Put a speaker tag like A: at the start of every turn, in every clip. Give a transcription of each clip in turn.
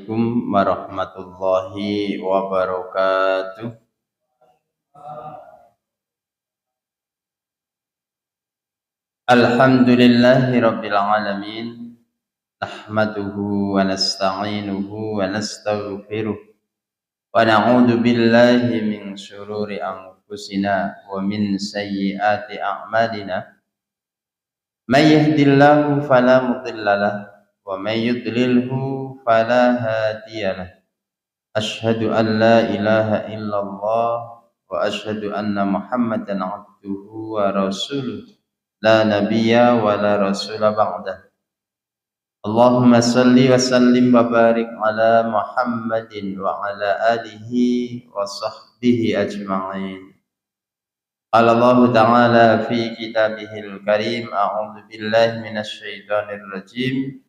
A: Assalamualaikum warahmatullahi wabarakatuh. Alhamdulillahi rabbil alamin. Nahmaduhu wa nasta'inuhu wa nastaghfiruh. Wa na'udzu billahi min syururi anfusina wa min sayyiati a'malina. May yahdihillahu fala mudilla lahu wa may yudlilhu fala hadiyalah. Asyhadu an la ilaha illallah wa asyhadu anna Muhammadan abduhu wa rasuluh. La nabiyya wa la rasula ba'dah. Allahumma salli wa sallim wa barik ala Muhammadin wa ala alihi wa sahbihi ajma'in. Qala Allah ta'ala fi kitabihil karim, a'udzu billahi minasy syaithanir rajim.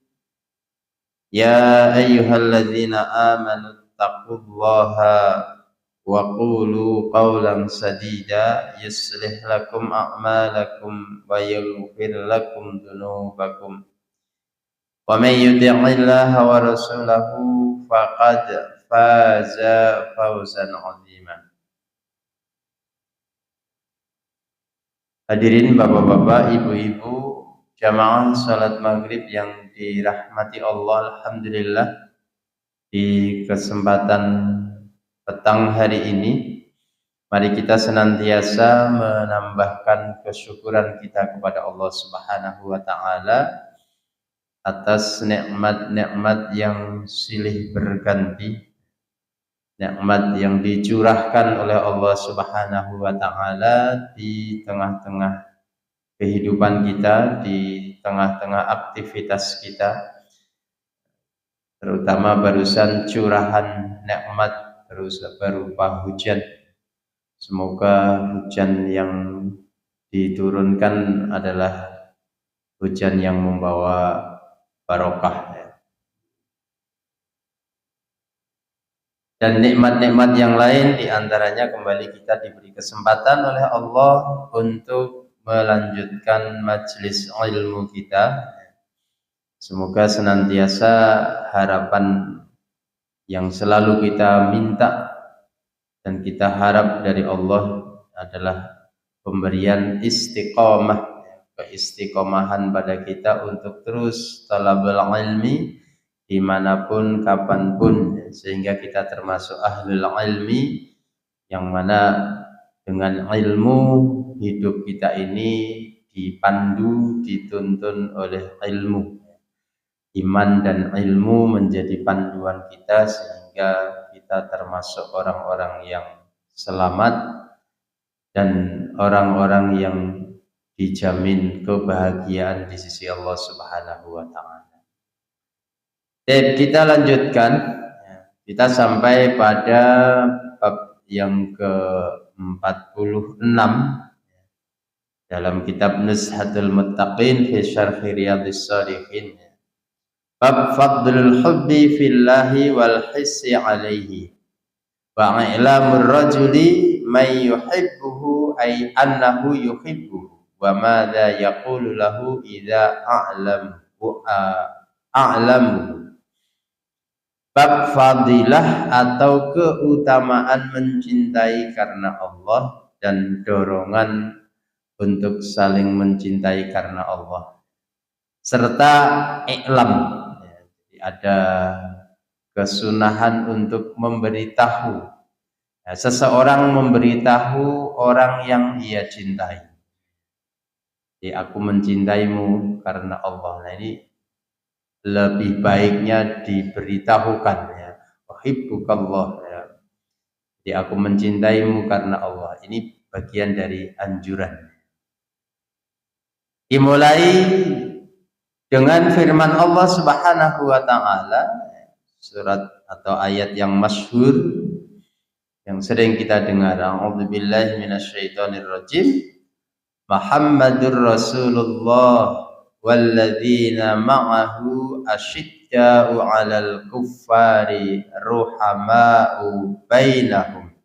A: Ya ayyuhalladzina amanu taqullaha wa qulu qawlan sadida yuslih lakum a'malakum wa yaghfir lakum dzunubakum wa may yuti'illaha wa rasulahu faqad faza fawzan 'azima. Hadirin bapak-bapak, ibu-ibu, jamaah salat maghrib yang dirahmati Allah, alhamdulillah di kesempatan petang hari ini mari kita senantiasa menambahkan kesyukuran kita kepada Allah Subhanahu wa taala atas nikmat-nikmat yang silih berganti, nikmat yang dicurahkan oleh Allah Subhanahu wa taala di tengah-tengah kehidupan kita, di tengah-tengah aktivitas kita, terutama barusan curahan nikmat berupa hujan. Semoga hujan yang diturunkan adalah hujan yang membawa barokah. Dan nikmat-nikmat yang lain diantaranya kembali kita diberi kesempatan oleh Allah untuk melanjutkan majelis ilmu kita. Semoga senantiasa harapan yang selalu kita minta dan kita harap dari Allah adalah pemberian istiqomah, keistiqomahan pada kita untuk terus talabul ilmi dimanapun kapanpun, sehingga kita termasuk ahlul ilmi yang mana dengan ilmu hidup kita ini dipandu, dituntun oleh ilmu. Iman dan ilmu menjadi panduan kita sehingga kita termasuk orang-orang yang selamat dan orang-orang yang dijamin kebahagiaan di sisi Allah Subhanahu wa taala. Kita lanjutkan. Kita sampai pada bab yang ke-46 dalam kitab Nuzhatul Muttaqin fi Syarh Riyadhis Shalihin. Bab fadlul hubbi fillahi wal hissi alaihi wa i'lamur rajuli may yuhibbuhu ay annahu yuhibbuhu wa madza yaqulu lahu idza a'lamu. Bab fadilah atau keutamaan mencintai karena Allah dan dorongan untuk saling mencintai karena Allah, serta i'lam. Ada kesunahan untuk memberitahu, seseorang memberitahu orang yang ia cintai. Jadi aku mencintaimu karena Allah. Nah, ini lebih baiknya diberitahukan, ya. Uhibbukallah, ya. Jadi aku mencintaimu karena Allah. Ini bagian dari anjuran. Dimulai dengan firman Allah Subhanahu wa taala, surat atau ayat yang masyhur yang sering kita dengar, a'udzubillahi minasyaitonir rajim. Muhammadur Rasulullah walladzina ma'ahu asyidda'u 'alal kuffari ruhama'u bainahum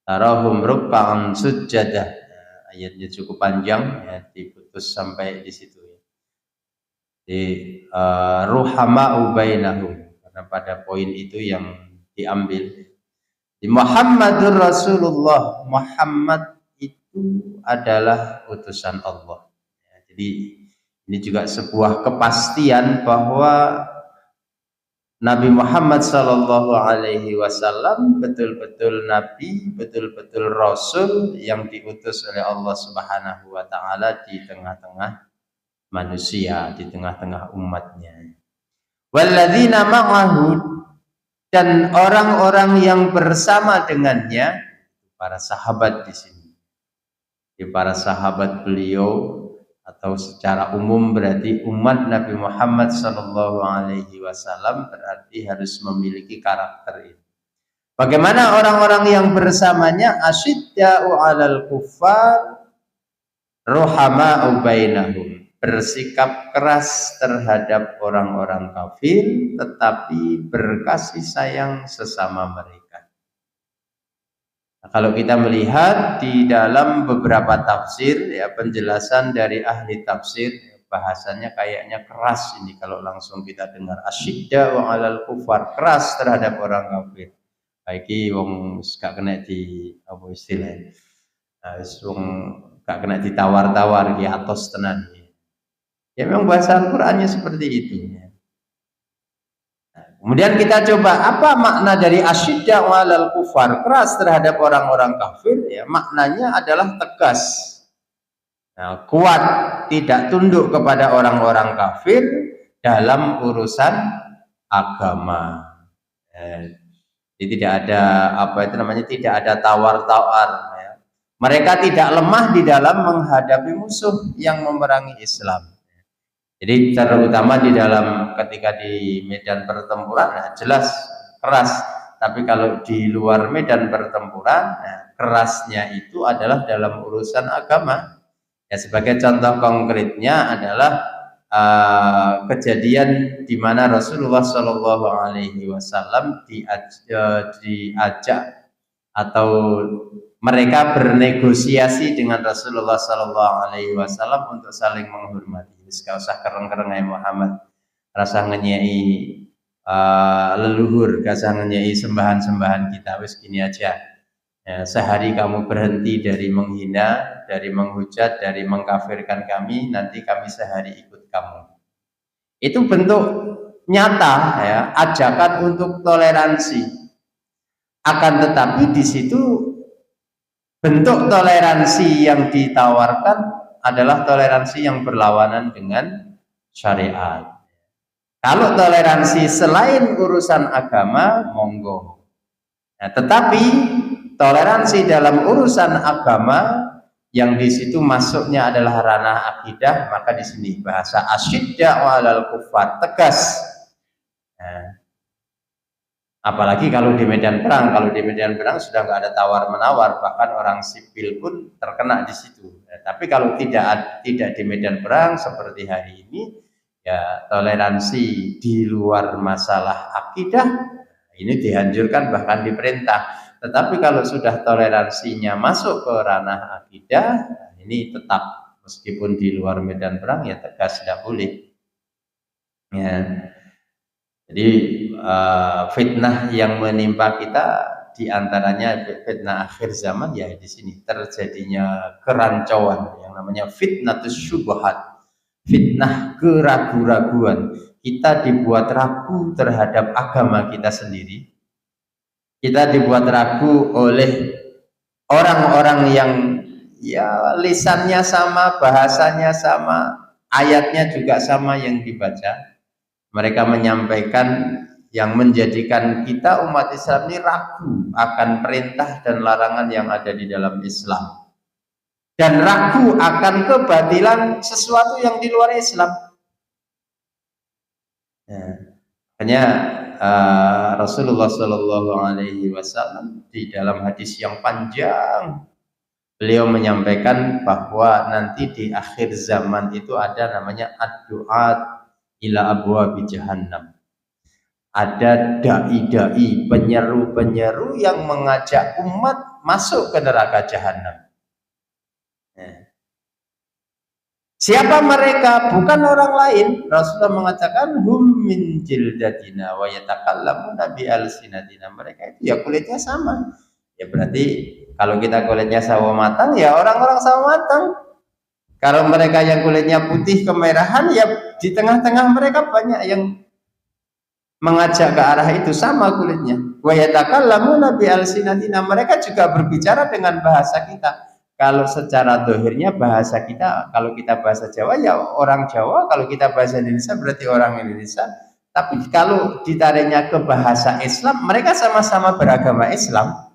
A: tarahum ruk'an sujjadah. Ayatnya cukup panjang, ya, diputus sampai di situ. Ruhama'u bainahum, Nah, pada poin itu yang diambil. Di Muhammadur Rasulullah, Muhammad itu adalah utusan Allah. Ya, jadi ini juga sebuah kepastian bahwa Nabi Muhammad Sallallahu Alaihi Wasallam betul-betul Nabi, betul-betul Rasul yang diutus oleh Allah Subhanahu Wa Taala di tengah-tengah manusia, di tengah-tengah umatnya. Walladzina ma'ahu, dan orang-orang yang bersama dengannya, para sahabat di sini. Di para sahabat beliau atau secara umum berarti umat Nabi Muhammad Sallallahu Alaihi Wasallam berarti harus memiliki karakter ini. Bagaimana orang-orang yang bersamanya? Asyidda'u 'alal kuffar ruhama'u bainahum, bersikap keras terhadap orang-orang kafir tetapi berkasih sayang sesama mereka. Nah, kalau kita melihat di dalam beberapa tafsir, ya penjelasan dari ahli tafsir, bahasanya kayaknya keras ini kalau langsung kita dengar. Asyidda'u 'alal kuffar, keras terhadap orang kafir. Iki wong gak kena di apa istilahnya. Wong gak kena ditawar-tawar di atas tenan. Ya memang bahasa Al-Qur'annya seperti itu. Nah, kemudian kita coba apa makna dari asyidda 'alal kufar, keras terhadap orang-orang kafir, ya maknanya adalah tegas. Nah, kuat, tidak tunduk kepada orang-orang kafir dalam urusan agama. Jadi tidak ada apa itu namanya, tidak ada tawar-tawar. Mereka tidak lemah di dalam menghadapi musuh yang memerangi Islam. Jadi terutama di dalam ketika di medan pertempuran, nah jelas keras. Tapi kalau di luar medan pertempuran, nah kerasnya itu adalah dalam urusan agama. Ya, sebagai contoh konkretnya adalah kejadian di mana Rasulullah Shallallahu Alaihi Wasallam diajak atau mereka bernegosiasi dengan Rasulullah Sallallahu Alaihi Wasallam untuk saling menghormati. Gak usah kereng-kereng ya Muhammad, rasa ngenyai leluhur, gak usah ngenyai sembahan-sembahan kita. Wis gini aja, ya, sehari kamu berhenti dari menghina, dari menghujat, dari mengkafirkan kami, nanti kami sehari ikut kamu. Itu bentuk nyata, ya, ajakan untuk toleransi. Akan tetapi di situ bentuk toleransi yang ditawarkan adalah toleransi yang berlawanan dengan syariat. Kalau toleransi selain urusan agama, monggo. Nah, tetapi toleransi dalam urusan agama yang di situ masuknya adalah ranah akidah, maka di sini bahasa asyidda 'alal kuffar, tegas. Nah, apalagi kalau di medan perang, sudah nggak ada tawar menawar, bahkan orang sipil pun terkena di situ. Ya, tapi kalau tidak di medan perang seperti hari ini, ya toleransi di luar masalah akidah ini dianjurkan bahkan diperintah. Tetapi kalau sudah toleransinya masuk ke ranah akidah, ini tetap meskipun di luar medan perang ya tegas, tidak boleh. Ya. Jadi fitnah yang menimpa kita diantaranya fitnah akhir zaman, ya di sini terjadinya kerancauan yang namanya fitnatus syubhat, fitnah keraguan-raguan. Kita dibuat ragu terhadap agama kita sendiri. Kita dibuat ragu oleh orang-orang yang ya lisannya sama, bahasanya sama, ayatnya juga sama yang dibaca. Mereka menyampaikan yang menjadikan kita umat Islam ini ragu akan perintah dan larangan yang ada di dalam Islam, dan ragu akan kebatilan sesuatu yang di luar Islam. Ya, hanya Rasulullah Shallallahu Alaihi Wasallam di dalam hadis yang panjang beliau menyampaikan bahwa nanti di akhir zaman itu ada namanya ad-du'at ila abwabi jahannam. Ada dai-dai, penyeru-penyeru yang mengajak umat masuk ke neraka jahanam. Siapa mereka? Bukan orang lain. Rasulullah mengatakan hum min jildatina wa yatakallamuna bi alsinatina. Mereka itu ya kulitnya sama. Ya berarti kalau kita kulitnya sawo matang ya orang-orang sawo matang. Kalau mereka yang kulitnya putih kemerahan ya di tengah-tengah mereka banyak yang mengajak ke arah itu sama kulitnya. Wa yatakallamuna bi alsinatina. Mereka juga berbicara dengan bahasa kita. Kalau secara dohirnya bahasa kita, kalau kita bahasa Jawa ya orang Jawa, kalau kita bahasa Indonesia berarti orang Indonesia. Tapi kalau ditariknya ke bahasa Islam, mereka sama-sama beragama Islam.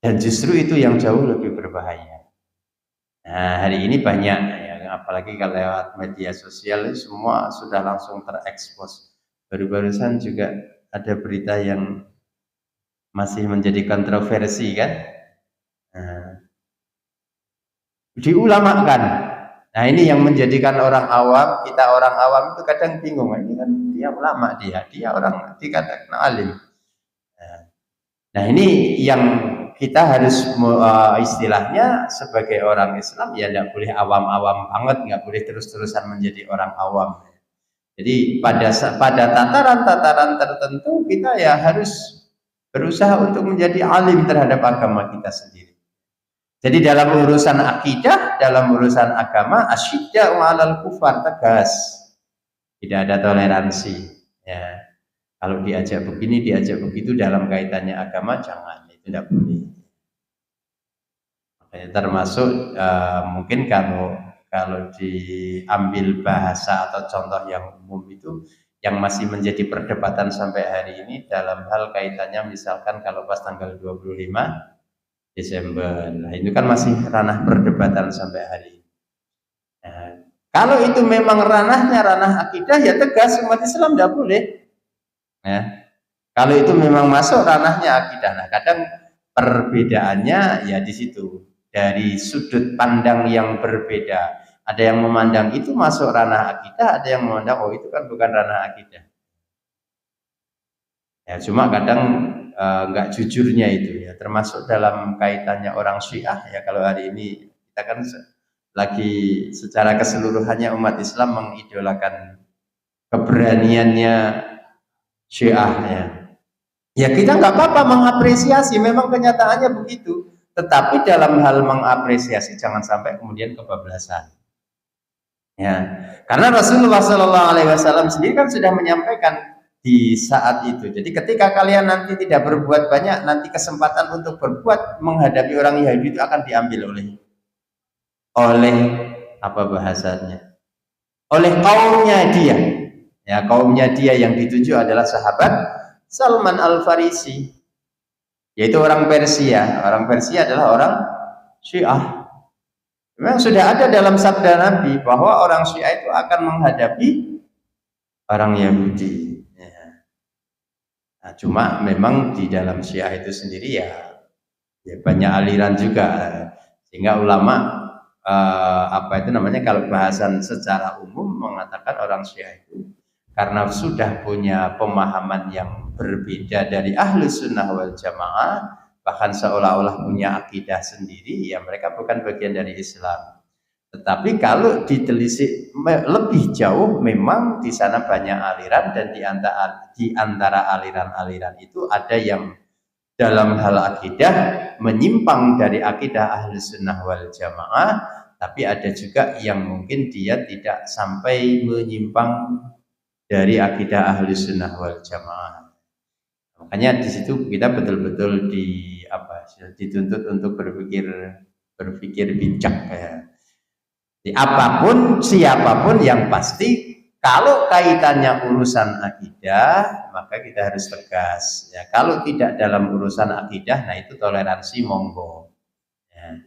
A: Dan justru itu yang jauh lebih berbahaya. Nah, hari ini banyak, ya, apalagi kalau lewat media sosial, semua sudah langsung terekspos. Baru-barusan juga ada berita yang masih menjadi kontroversi kan? Nah, diulamakan. Nah ini yang menjadikan orang awam, kita orang awam itu kadang bingung. Ini kan dia ulama, dia orang dikatakan alim. Nah ini yang kita harus istilahnya sebagai orang Islam ya tidak boleh awam-awam banget, nggak boleh terus-terusan menjadi orang awam. Jadi pada tataran-tataran tertentu kita ya harus berusaha untuk menjadi alim terhadap agama kita sendiri. Jadi dalam urusan akidah, dalam urusan agama, asyidda'u 'alal kufar, tegas. Tidak ada toleransi. Ya. Kalau diajak begini, diajak begitu dalam kaitannya agama, jangan. Itu tidak boleh. Makanya termasuk mungkin kalau diambil bahasa atau contoh yang umum itu, yang masih menjadi perdebatan sampai hari ini dalam hal kaitannya misalkan kalau pas tanggal 25 Desember, nah itu kan masih ranah perdebatan sampai hari ini. Nah, kalau itu memang ranahnya ranah akidah ya tegas umat Islam tidak boleh. Ya. Kalau itu memang masuk ranahnya akidah, nah kadang perbedaannya ya di situ dari sudut pandang yang berbeda. Ada yang memandang itu masuk ranah akidah, ada yang memandang oh itu kan bukan ranah akidah. Ya cuma kadang nggak jujurnya itu ya, termasuk dalam kaitannya orang Syiah ya. Kalau hari ini kita kan lagi secara keseluruhannya umat Islam mengidolakan keberaniannya Syiah ya. Ya kita nggak apa-apa mengapresiasi, memang kenyataannya begitu. Tetapi dalam hal mengapresiasi jangan sampai kemudian kebablasan. Ya, karena Rasulullah Shallallahu Alaihi Wasallam sendiri kan sudah menyampaikan di saat itu. Jadi ketika kalian nanti tidak berbuat banyak, nanti kesempatan untuk berbuat menghadapi orang Yahudi itu akan diambil oleh apa bahasanya? Oleh kaumnya dia. Ya, kaumnya dia yang dituju adalah sahabat Salman Al-Farisi, yaitu orang Persia. Orang Persia adalah orang Syiah. Memang sudah ada dalam sabda Nabi bahwa orang Syiah itu akan menghadapi orang Yahudi. Nah, cuma memang di dalam Syiah itu sendiri ya banyak aliran juga, sehingga ulama apa itu namanya kalau bahasan secara umum mengatakan orang Syiah itu karena sudah punya pemahaman yang berbeda dari ahlu sunnah wal jamaah, bahkan seolah-olah punya akidah sendiri, ya mereka bukan bagian dari Islam. Tetapi kalau ditelisik lebih jauh, memang di sana banyak aliran, dan di antara aliran-aliran itu ada yang dalam hal akidah menyimpang dari akidah ahli sunnah wal jamaah, tapi ada juga yang mungkin dia tidak sampai menyimpang dari akidah ahli sunnah wal jamaah. Makanya di situ kita betul-betul dituntut untuk berpikir bijak ya. Apapun siapapun yang pasti kalau kaitannya urusan akidah maka kita harus tegas ya. Kalau tidak dalam urusan akidah, nah itu toleransi monggo ya.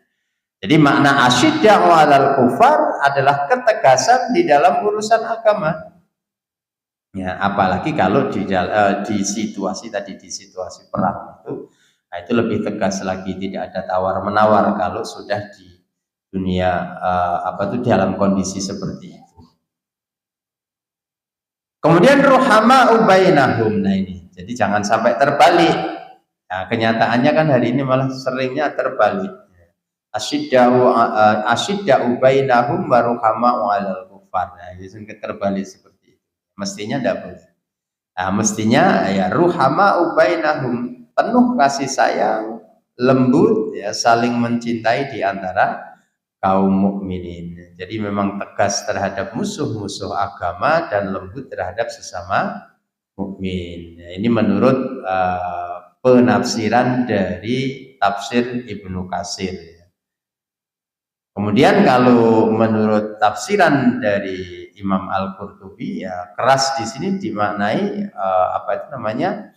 A: Jadi makna asyidda'u 'alal kufar adalah ketegasan di dalam urusan agama ya. Apalagi kalau di situasi tadi, di situasi perang itu, nah itu lebih tegas lagi, tidak ada tawar menawar kalau sudah di dunia dalam kondisi seperti itu. Kemudian ruhama ubainahum, nah ini jadi jangan sampai terbalik. Nah, kenyataannya kan hari ini malah seringnya terbalik. asyidda'u bainahum wa ruhama'u 'alal kufar. Nah, itu terbalik seperti itu. Mestinya tidak boleh. Nah, mestinya ya ruhama'u bainahum, penuh kasih sayang, lembut, ya, saling mencintai di antara kaum mukminin. Jadi memang tegas terhadap musuh-musuh agama dan lembut terhadap sesama mukmin. Nah, ini menurut penafsiran dari tafsir Ibnu Katsir. Kemudian kalau menurut tafsiran dari Imam Al-Qurtubi, ya keras di sini dimaknai apa itu namanya?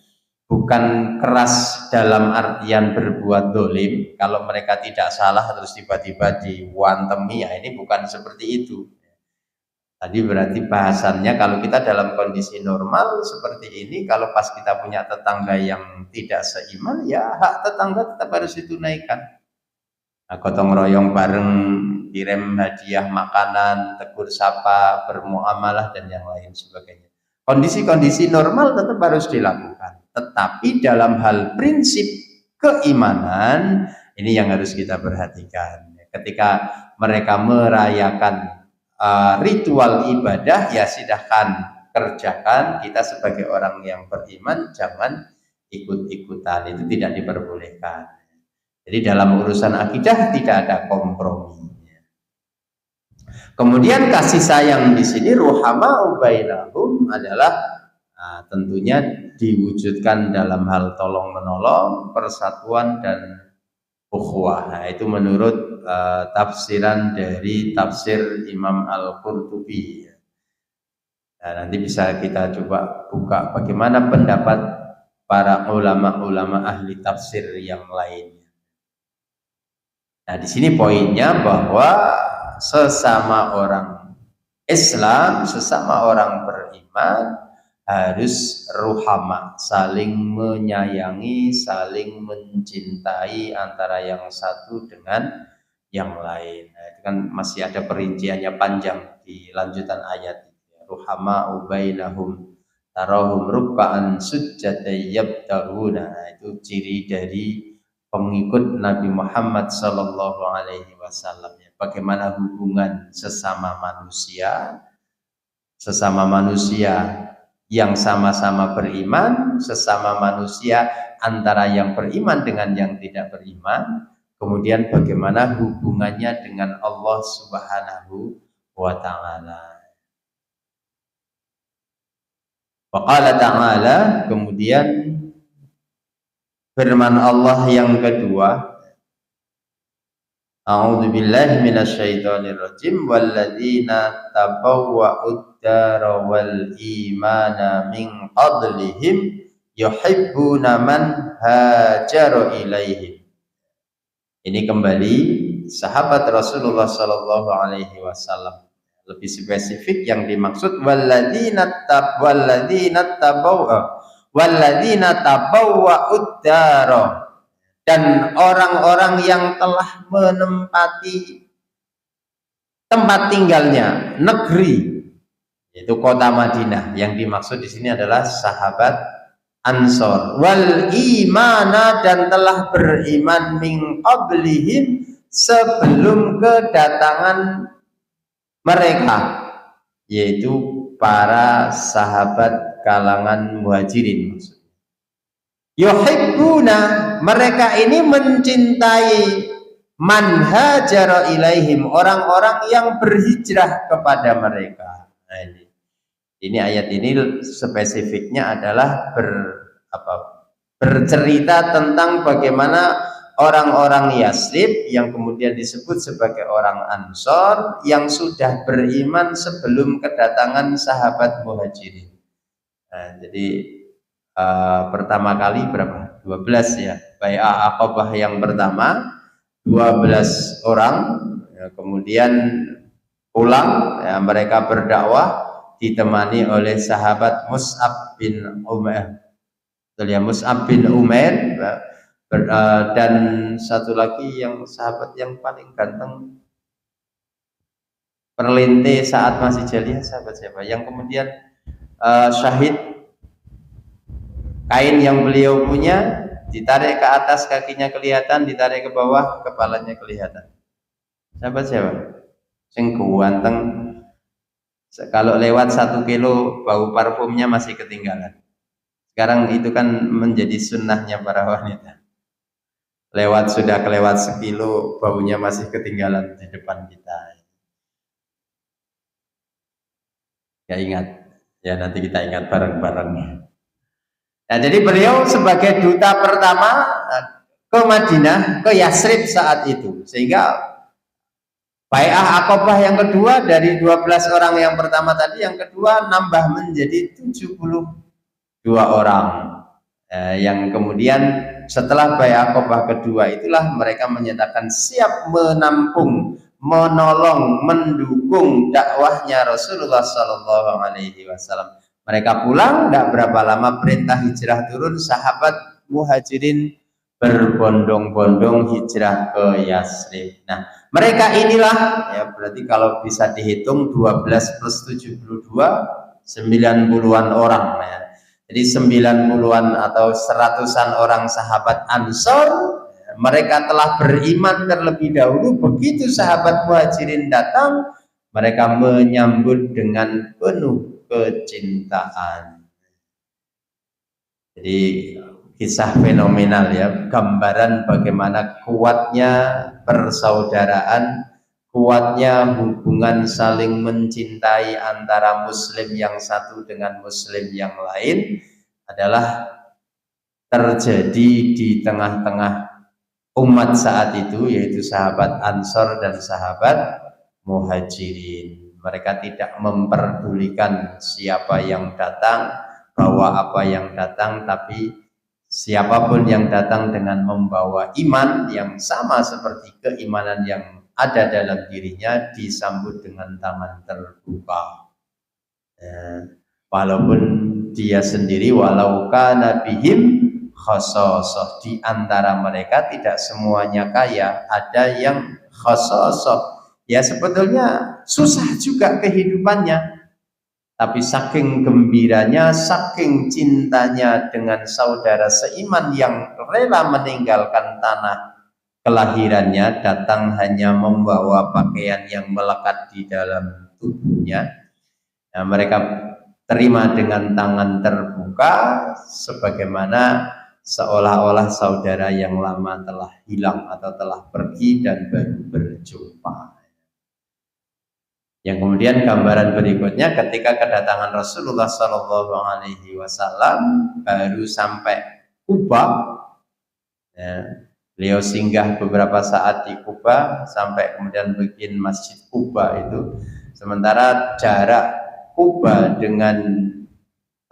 A: Bukan keras dalam artian berbuat dolim. Kalau mereka tidak salah terus tiba-tiba diwantemi, ya ini bukan seperti itu. Tadi berarti bahasannya kalau kita dalam kondisi normal seperti ini, kalau pas kita punya tetangga yang tidak seiman, ya hak tetangga tetap harus ditunaikan. Nah, gotong royong bareng, kirim hadiah makanan, tegur sapa, bermuamalah dan yang lain sebagainya. Kondisi-kondisi normal tetap harus dilakukan. Tetapi dalam hal prinsip keimanan, ini yang harus kita perhatikan. Ketika mereka merayakan ritual ibadah, ya silahkan kerjakan. Kita sebagai orang yang beriman jangan ikut-ikutan, itu tidak diperbolehkan. Jadi dalam urusan akidah tidak ada kompromi. Kemudian kasih sayang di sini ruhama'u bainahum adalah tentunya diwujudkan dalam hal tolong menolong, persatuan dan ukhuwah. Nah, itu menurut tafsiran dari tafsir Imam Al-Qurtubi. Nah, nanti bisa kita coba buka bagaimana pendapat para ulama-ulama ahli tafsir yang lainnya. Nah, di sini poinnya bahwa sesama orang Islam, sesama orang beriman harus ruhama, saling menyayangi, saling mencintai antara yang satu dengan yang lain. Nah, itu kan masih ada perinciannya panjang di lanjutan ayat. Ruhama bainahum tarahum ruk'an sujjatan yabtahuna. Nah, itu ciri dari pengikut Nabi Muhammad Sallallahu Alaihi Wasallam. Bagaimana hubungan sesama manusia yang sama-sama beriman, sesama manusia antara yang beriman dengan yang tidak beriman, kemudian bagaimana hubungannya dengan Allah Subhanahu wa Ta'ala. Wa qala ta'ala, kemudian firman Allah yang kedua, A'udzu billahi minasyaitonir rajim, walladzina tabawwa'ud dara wal imana min qablihim yuhibbuna man hajara ilaihim. Ini kembali sahabat Rasulullah sallallahu alaihi wasallam. Lebih spesifik yang dimaksud walladzina tabawwa'ud dara, dan orang-orang yang telah menempati tempat tinggalnya negeri, yaitu kota Madinah. Yang dimaksud di sini adalah sahabat Ansor. Wal imana, dan telah beriman min qablihim, sebelum kedatangan mereka, yaitu para sahabat kalangan muhajirin. Yuhibbuna, mereka ini mencintai man hajara ilaihim, orang-orang yang berhijrah kepada mereka. Nah, ini ayat ini spesifiknya adalah bercerita tentang bagaimana orang-orang Yasrib yang kemudian disebut sebagai orang Ansor yang sudah beriman sebelum kedatangan sahabat muhajirin. Nah, jadi pertama kali berapa? 12 ya. Bai'ah Aqabah yang pertama 12 orang, ya, kemudian pulang, ya, mereka berdakwah ditemani oleh sahabat Mus'ab bin Umair. Mus'ab bin Umair, dan satu lagi yang sahabat yang paling ganteng perlinte saat masih jahiliyah, sahabat siapa? Yang kemudian syahid, kain yang beliau punya Ditarik ke atas kakinya kelihatan, ditarik ke bawah kepalanya kelihatan. Siapa? Sing ganteng. Kalau lewat 1 kilo bau parfumnya masih ketinggalan. Sekarang itu kan menjadi sunnahnya para wanita. Sudah kelewat 1 kilo baunya masih ketinggalan di depan kita. Ya ingat, ya nanti kita ingat bareng-bareng. Nah, jadi beliau sebagai duta pertama ke Madinah, ke Yasrib saat itu, sehingga Bai'ah Aqabah yang kedua dari 12 orang yang pertama tadi, yang kedua nambah menjadi 72 orang. Yang kemudian setelah Bai'ah Aqabah kedua itulah mereka menyatakan siap menampung, menolong, mendukung dakwahnya Rasulullah Sallallahu Alaihi Wasallam. Mereka pulang, tidak berapa lama perintah hijrah turun, sahabat Muhajirin berbondong-bondong hijrah ke Yasrib. Nah, mereka inilah, ya berarti kalau bisa dihitung 12 plus 72, 90-an orang ya. Jadi 90-an atau 100-an orang sahabat Ansor, mereka telah beriman terlebih dahulu. Begitu sahabat Muhajirin datang, mereka menyambut dengan penuh kecintaan. Jadi kisah fenomenal ya, gambaran bagaimana kuatnya persaudaraan, kuatnya hubungan saling mencintai antara muslim yang satu dengan muslim yang lain adalah terjadi di tengah-tengah umat saat itu, yaitu sahabat Ansor dan sahabat Muhajirin. Mereka tidak memperdulikan siapa yang datang, bawa apa yang datang, tapi siapapun yang datang dengan membawa iman yang sama seperti keimanan yang ada dalam dirinya disambut dengan tangan terbuka. Walaupun dia sendiri, walau kana bihim khasasah, di antara mereka tidak semuanya kaya, ada yang khasasah. Ya sebetulnya susah juga kehidupannya, tapi saking gembiranya, saking cintanya dengan saudara seiman yang rela meninggalkan tanah kelahirannya, datang hanya membawa pakaian yang melekat di dalam tubuhnya. Nah, mereka terima dengan tangan terbuka, sebagaimana seolah-olah saudara yang lama telah hilang atau telah pergi dan baru berjumpa. Yang kemudian gambaran berikutnya ketika kedatangan Rasulullah Sallallahu Alaihi Wasallam baru sampai Kuba, ya, beliau singgah beberapa saat di Kuba sampai kemudian bikin Masjid Kuba itu. Sementara jarak Kuba dengan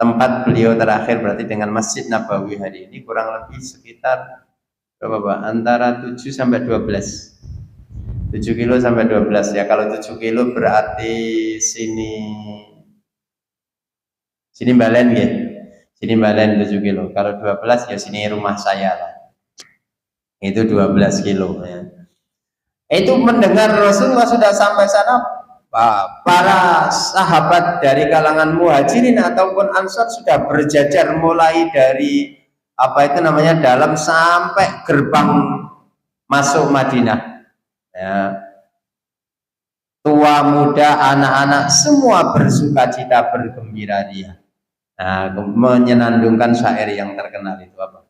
A: tempat beliau terakhir berarti dengan Masjid Nabawi hari ini kurang lebih sekitar berapa Pak? Antara 7 sampai 12. 7 kilo sampai 12 ya. Kalau 7 kilo berarti sini Balen ya. Sini Balen 7 kilo. Kalau 12 ya sini rumah saya lah. Itu 12 kilo ya. Itu mendengar Rasulullah sudah sampai sana, para sahabat dari kalangan Muhajirin ataupun Ansar sudah berjajar mulai dari dalam sampai gerbang masuk Madinah. Ya. Tua muda anak-anak semua bersuka cita bergembira dia. Nah, menyenandungkan syair yang terkenal itu apa?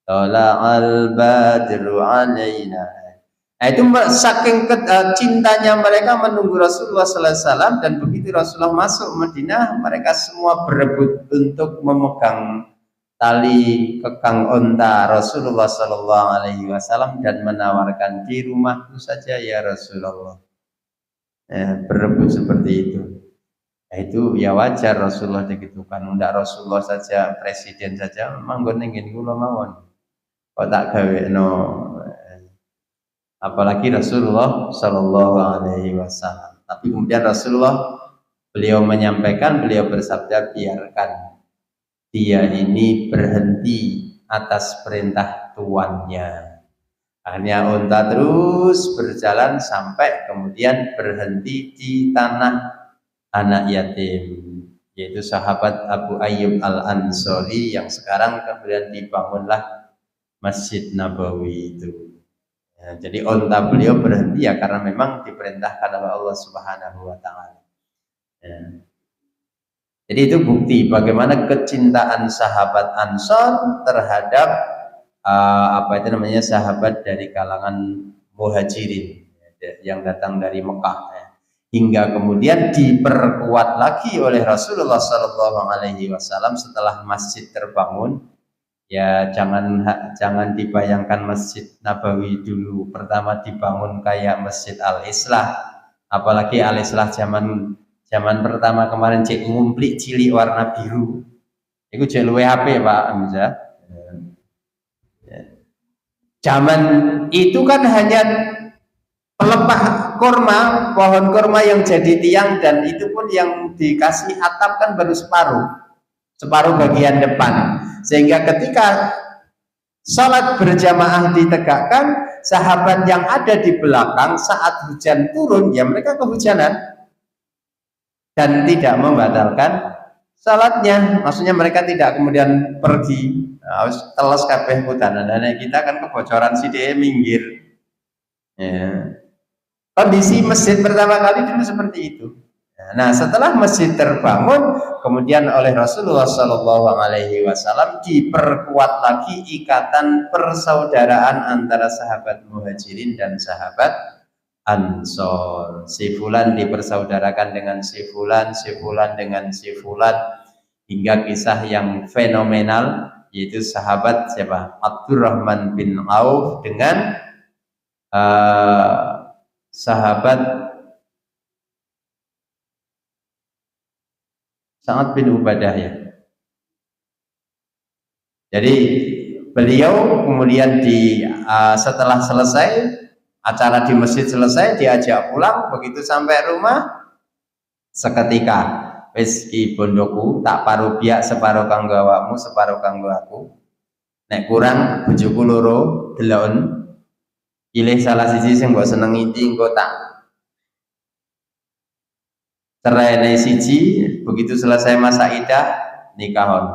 A: Tala'al badru alaina. Nah, itu saking cintanya mereka menunggu Rasulullah sallallahu alaihi wasallam, dan begitu Rasulullah masuk Madinah, mereka semua berebut untuk memegang tali kekang unta Rasulullah Sallallahu Alaihi Wasallam dan menawarkan, di rumahku saja ya Rasulullah. Berebut seperti itu. Nah, itu ya wajar Rasulullah digitukan. Tidak Rasulullah saja, presiden saja manggon ingin kula mawon. Kok tak gawe no. Apalagi Rasulullah Sallallahu Alaihi Wasallam. Tapi kemudian Rasulullah beliau menyampaikan, beliau bersabda, biarkan dia ini berhenti atas perintah tuannya. Akhirnya unta terus berjalan sampai kemudian berhenti di tanah anak yatim, yaitu sahabat Abu Ayyub Al-Ansari, yang sekarang kemudian dibangunlah Masjid Nabawi itu. Ya, jadi onta beliau berhenti ya karena memang diperintahkan oleh Allah Subhanahu wa taala. Ya. Jadi itu bukti bagaimana kecintaan sahabat Ansor terhadap apa itu namanya sahabat dari kalangan Muhajirin yang datang dari Mekah. Ya. Hingga kemudian diperkuat lagi oleh Rasulullah Shallallahu Alaihi Wasallam setelah masjid terbangun. Ya jangan dibayangkan Masjid Nabawi dulu pertama dibangun kayak Masjid Al-Islah, apalagi Al-Islah zaman pertama kemarin cek ngumplik cilik warna biru. Itu cek luwe HP Pak Hamzah. Zaman itu kan hanya pelepah kurma, pohon kurma yang jadi tiang dan itu pun yang dikasih atap kan baru separuh bagian depan. Sehingga ketika salat berjamaah ditegakkan, sahabat yang ada di belakang saat hujan turun, ya mereka kehujanan dan tidak membatalkan salatnya. Maksudnya mereka tidak kemudian pergi telos kabeh hutan. Dan kita kan kebocoran dia minggir. Ya. Kondisi masjid pertama kali dulu seperti itu. Nah, setelah masjid terbangun, kemudian oleh Rasulullah Shallallahu Alaihi Wasallam diperkuat lagi ikatan persaudaraan antara sahabat Muhajirin dan sahabat Ansor. Si fulan dipersaudarakan dengan si fulan, si fulan dengan si fulan, hingga kisah yang fenomenal yaitu sahabat siapa? Abdurrahman bin Auf dengan sahabat Sa'ad bin Ubadah ya. Jadi beliau kemudian setelah selesai acara di masjid selesai diajak pulang, begitu sampai rumah seketika wis ki bondoku tak paruh biak separo kanggo awakmu separo kanggo aku. Nek kurang bojoku loro delon pilih salah siji sing mbok senengi engko tak cerai siji, begitu selesai masa idah nikahon.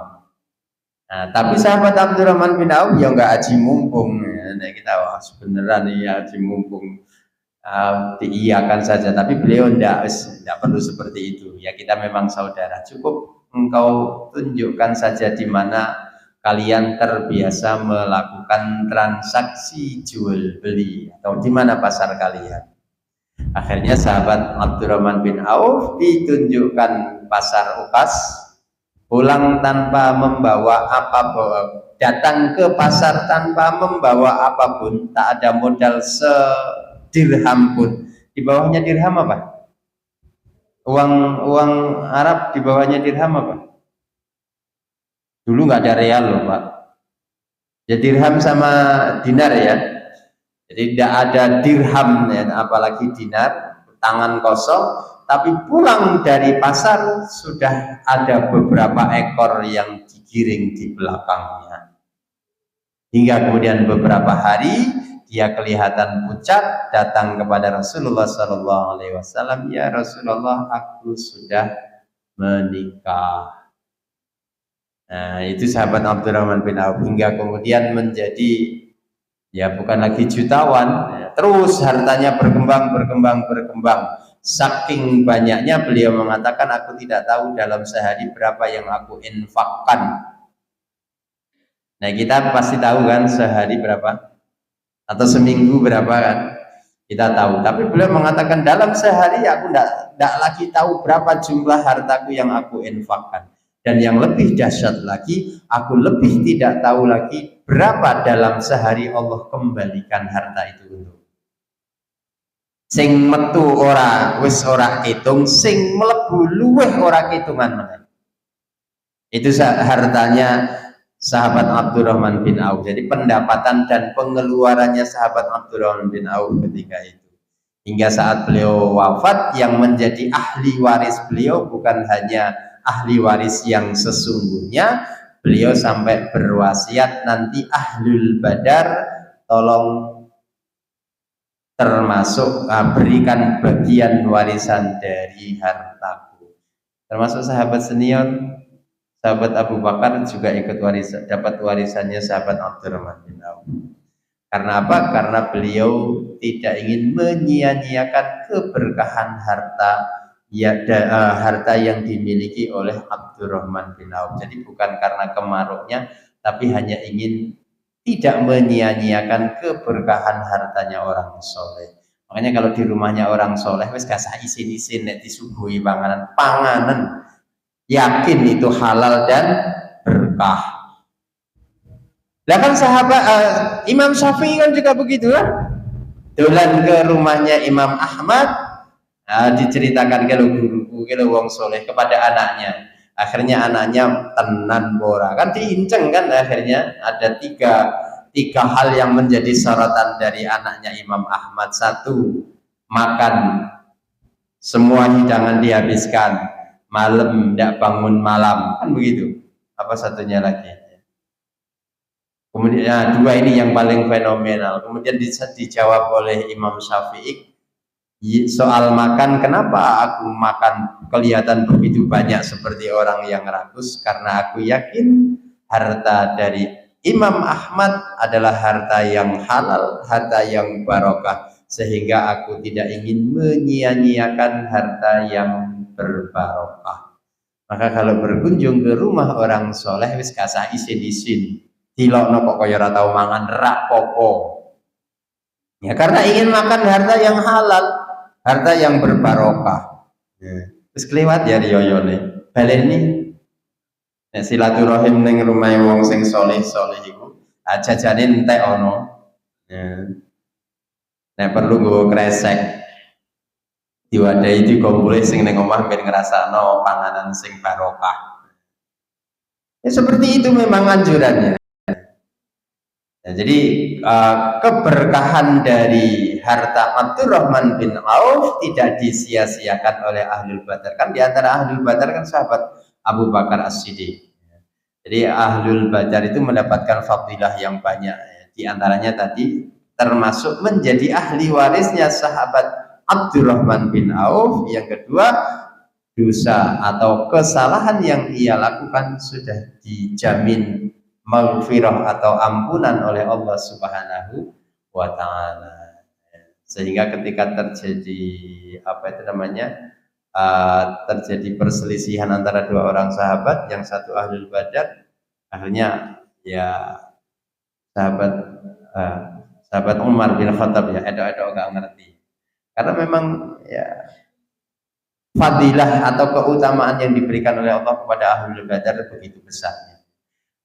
A: Nah, tapi sahabat Abdurrahman bin Auf ya enggak haji mumpung. Nah, kita wah sebenarnya nih haji mumpung diiyakan saja, tapi beliau enggak perlu seperti itu. Ya kita memang saudara, cukup engkau tunjukkan saja di mana kalian terbiasa melakukan transaksi jual beli atau di mana pasar kalian. Akhirnya sahabat Abdurrahman bin Auf ditunjukkan pasar Uqas, pulang tanpa membawa apapun, datang ke pasar tanpa membawa apapun, tak ada modal sedirham pun. Di bawahnya dirham apa? Uang Arab di bawahnya dirham apa? Dulu nggak ada real loh Pak. Ya dirham sama dinar ya. Jadi tidak ada dirham ya, apalagi dinar, tangan kosong, tapi pulang dari pasar sudah ada beberapa ekor yang digiring di belakangnya. Hingga kemudian beberapa hari dia kelihatan pucat, datang kepada Rasulullah Sallallahu Alaihi Wasallam, ya Rasulullah, aku sudah menikah. Nah, itu sahabat Abdurrahman bin Auf hingga kemudian menjadi ya bukan lagi jutawan, ya, terus hartanya berkembang. Saking banyaknya beliau mengatakan aku tidak tahu dalam sehari berapa yang aku infakkan. Nah kita pasti tahu kan sehari berapa atau seminggu berapa kan kita tahu, tapi beliau mengatakan dalam sehari aku tidak lagi tahu berapa jumlah hartaku yang aku infakkan. Dan yang lebih dahsyat lagi, aku lebih tidak tahu lagi berapa dalam sehari Allah kembalikan harta itu untuk. Sing metu ora wis ora hitung, sing mlebu luweh ora hitungan. Itu hartanya sahabat Abdurrahman bin Auf. Jadi pendapatan dan pengeluarannya sahabat Abdurrahman bin Auf ketika itu. Hingga saat beliau wafat, yang menjadi ahli waris beliau bukan hanya ahli waris yang sesungguhnya, beliau sampai berwasiat nanti ahlul badar tolong termasuk berikan bagian warisan dari hartaku. Termasuk sahabat senior sahabat Abu Bakar juga ikut warisan, dapat warisannya sahabat Abdurrahman bin Auf. Karena apa? Karena beliau tidak ingin menyia-nyiakan keberkahan harta harta yang dimiliki oleh Abdurrahman bin Auf. Jadi bukan karena kemaruknya, tapi hanya ingin tidak menyia-nyiakan keberkahan hartanya orang soleh. Makanya kalau di rumahnya orang soleh, wes kasih isin-isin nek disuguhi panganan, yakin itu halal dan berkah. Lah kan sahabat Imam Syafi'i kan juga begitu kan? Dolan ke rumahnya Imam Ahmad, diceritakan kalau guruku, kalau wong soleh kepada anaknya. Akhirnya anaknya tenan bora kan diinceng kan, akhirnya ada tiga hal yang menjadi sorotan dari anaknya Imam Ahmad. Satu, makan semua hidangan dihabiskan, malam tidak bangun malam, kan begitu. Apa satunya lagi? Kemudian dua ini yang paling fenomenal. Kemudian dijawab oleh Imam Syafi'i, soal makan, kenapa aku makan kelihatan begitu banyak seperti orang yang rakus? Karena aku yakin harta dari Imam Ahmad adalah harta yang halal, harta yang barokah, sehingga aku tidak ingin menyia-nyiakan harta yang berbarokah. Maka kalau berkunjung ke rumah orang soleh, wis kasah isin-isin, dilokno kok kaya ora tau mangan rak popo. Ya karena ingin makan harta yang halal, harta yang berbarokah. Terus kelewat ya riyoyone. Baleni nek silaturahim ning rumah wong sing soleh-soleh iku, jajane entek ono. Nek perlu nggo kresek diwadahi dikumpuli sing ning omah ben ngrasakno panganan sing barokah. Ya seperti itu memang anjurannya. Ya, jadi keberkahan dari harta Abdurrahman bin Auf tidak disia-siakan oleh Ahlul Badar. Kan di antara Ahlul Badar kan sahabat Abu Bakar As-Siddiq. Jadi Ahlul Badar itu mendapatkan fadilah yang banyak. Di antaranya tadi termasuk menjadi ahli warisnya sahabat Abdurrahman bin Auf. Yang kedua, dosa atau kesalahan yang ia lakukan sudah dijamin maghfirah atau ampunan oleh Allah Subhanahu wa taala. Sehingga ketika terjadi terjadi perselisihan antara dua orang sahabat, yang satu Ahlul Badar, akhirnya ya sahabat Umar bin Khattab ya edo-edo gak ngerti. Karena memang ya fadilah atau keutamaan yang diberikan oleh Allah kepada Ahlul Badar begitu besarnya.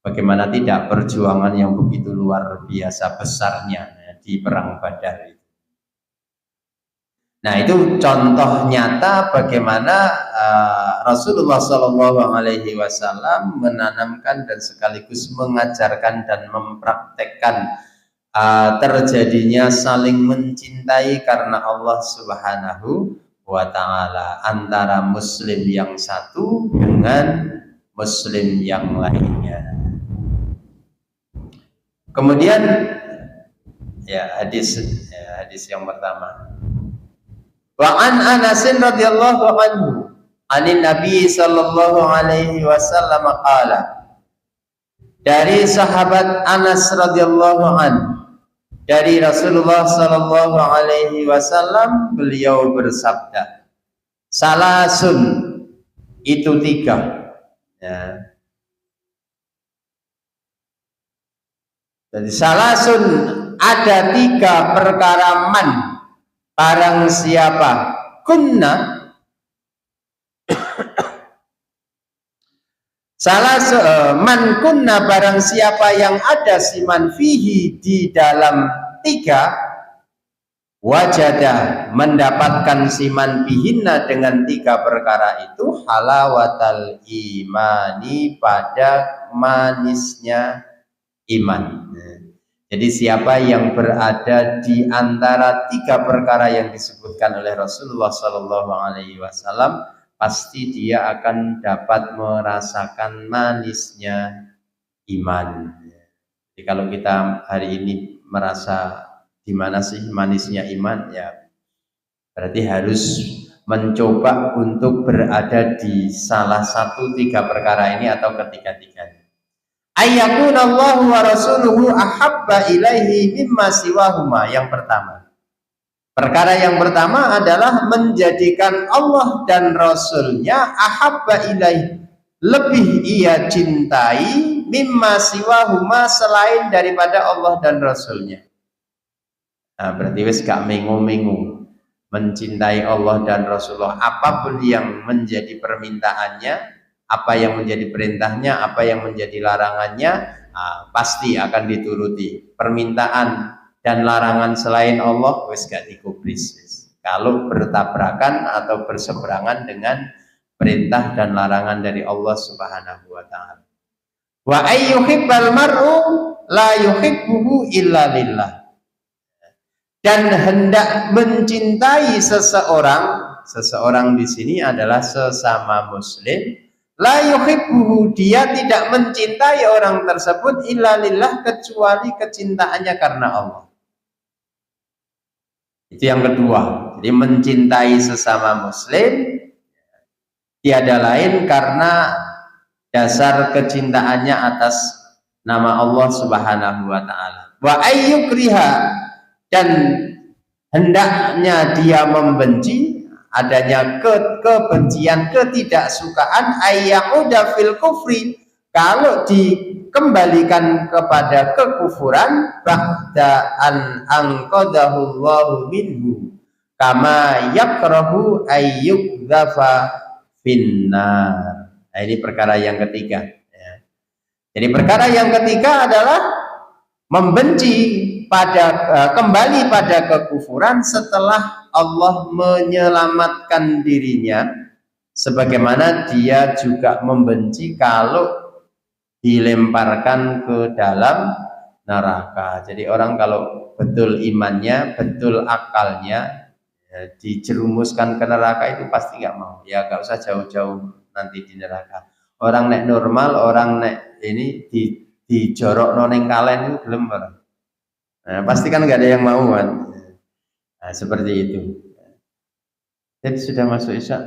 A: Bagaimana tidak perjuangan yang begitu luar biasa besarnya di perang Badar itu. Nah itu contoh nyata bagaimana Rasulullah SAW menanamkan dan sekaligus mengajarkan dan mempraktekkan terjadinya saling mencintai karena Allah Subhanahu wa ta'ala antara muslim yang satu dengan muslim yang lainnya. Kemudian ya hadis yang pertama. Wa an Anas radhiyallahu anhu anin Nabi sallallahu alaihi wasallam qala. Dari sahabat Anas radhiyallahu anhu, dari Rasulullah sallallahu alaihi wasallam, beliau bersabda, salasun itu tiga. Ya. Jadi salasun ada tiga perkara man barang siapa kunna man kunna barang siapa yang ada siman fihi di dalam tiga, wajada mendapatkan siman bihinna dengan tiga perkara itu, halawatal imani pada manisnya iman. Jadi siapa yang berada di antara tiga perkara yang disebutkan oleh Rasulullah Sallallahu Alaihi Wasallam, pasti dia akan dapat merasakan manisnya iman. Jadi kalau kita hari ini merasa di mana sih manisnya iman, ya berarti harus mencoba untuk berada di salah satu tiga perkara ini atau ketiga-tiganya. Ayyakunallahu wa rasuluhu ahabba ilaihi mimma siwahuma. Yang pertama, perkara yang pertama adalah menjadikan Allah dan Rasulnya ahabba ilaihi, lebih ia cintai, mimma siwahuma, selain daripada Allah dan Rasulnya. Nah, berarti wis gak mengu-mengu mencintai Allah dan Rasulullah, apapun yang menjadi permintaannya, apa yang menjadi perintahnya, apa yang menjadi larangannya, pasti akan dituruti. Permintaan dan larangan selain Allah wis gak dikubris. Kalau bertabrakan atau berseberangan dengan perintah dan larangan dari Allah Subhanahu wa taala. Wa ayyuhibbal mar'u la yuhibbuhu illa lillah. Dan hendak mencintai seseorang di sini adalah sesama muslim, la yuhibbuhu, dia tidak mencintai orang tersebut illa lillah, kecuali kecintaannya karena Allah. Itu yang kedua. Jadi mencintai sesama muslim tiada lain karena dasar kecintaannya atas nama Allah Subhanahu wa taala. Wa ayyukriha, dan hendaknya dia membenci, adanya kebencian, ketidaksukaan, ayyauda fil kufri, kalau dikembalikan kepada kekufuran, ba'da an anqadahu Allahu minhu kama yakrahu ayyukdhafa finnar. Nah, ini perkara yang ketiga. Jadi perkara yang ketiga adalah membenci kembali pada kekufuran setelah Allah menyelamatkan dirinya, sebagaimana dia juga membenci kalau dilemparkan ke dalam neraka. Jadi orang kalau betul imannya, betul akalnya, dijerumuskan ke neraka itu pasti nggak mau. Ya nggak usah jauh-jauh nanti di neraka. Orang nek normal, orang nek ini dijorok noneng kalen itu belum orang. Nah, pasti kan nggak ada yang mau kan. Nah, seperti itu. Jadi sudah masuk Isya.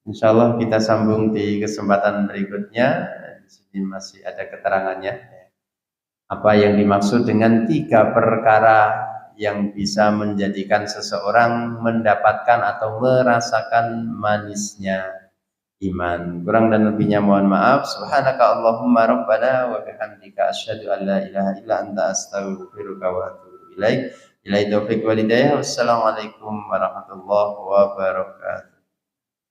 A: Insya Allah kita sambung di kesempatan berikutnya. Di sini masih ada keterangannya. Apa yang dimaksud dengan tiga perkara yang bisa menjadikan seseorang mendapatkan atau merasakan manisnya iman. Kurang dan lebihnya mohon maaf. Subhanaka Allahumma rabbana wa bihamdika asyhadu an la ilaha illa anta astaghfiruka wa atubu ilaik. Wassalamualaikum warahmatullahi wabarakatuh.